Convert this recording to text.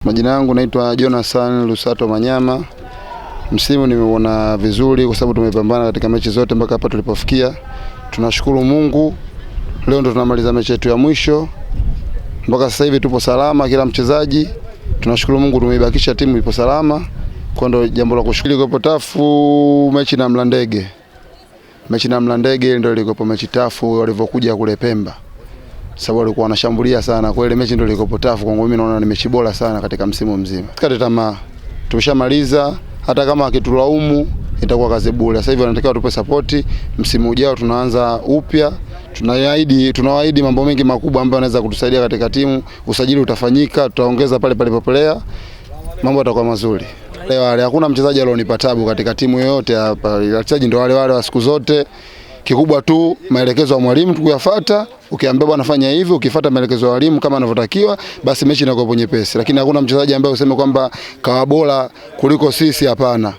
Majina yangu naitwa Jonathan Lusato Manyama. Msimu nimeona vizuri kwa sababu tumepambana katika mechi zote mpaka hapa tulipofikia. Tunashukuru Mungu. Leo ndo tunamaliza mechi yetu ya mwisho. Mpaka sasa hivi tupo salama kila mchezaji. Tunashukuru Mungu tumeibakisha timu ipo salama. Kwa ndo jambo la kushukuru. Kwa tafu mechi na Mlandege. Mechi na Mlandege ndio ilikopo mechi tafu walivyokuja kule Pemba. Sababu walikuwa wanashambulia sana. Kwa ile mechi ndio ilikopo tafu, kwangu mimi naona ni mechi bora sana katika msimu mzima. Sikate tamaa. Tumeshamaliza, hata kama akitulaumu itakuwa kazi bure. Sasa hivi wanatakiwa tupe support. Msimu ujao tunaanza upya. Tunawaahidi mambo mengi makubwa ambayo yanaweza kutusaidia katika timu. Usajili utafanyika, tutaongeza pale palipopolea. Mambo yatakuwa mazuri. Leo hakuna mchezaji alionipa tabu katika timu yoyote hapa. Wachezaji ndio wale wa siku zote. Kikubwa tu maelekezo ya mwalimu tukuyafuata. Ukiambia bwana fanya hivi, ukifuata maelekezo ya walimu kama anavyotakiwa, basi mechi inakuwa nyepesi. Lakini hakuna mchezaji ambaye useme kwamba kawa bora kuliko sisi, hapana.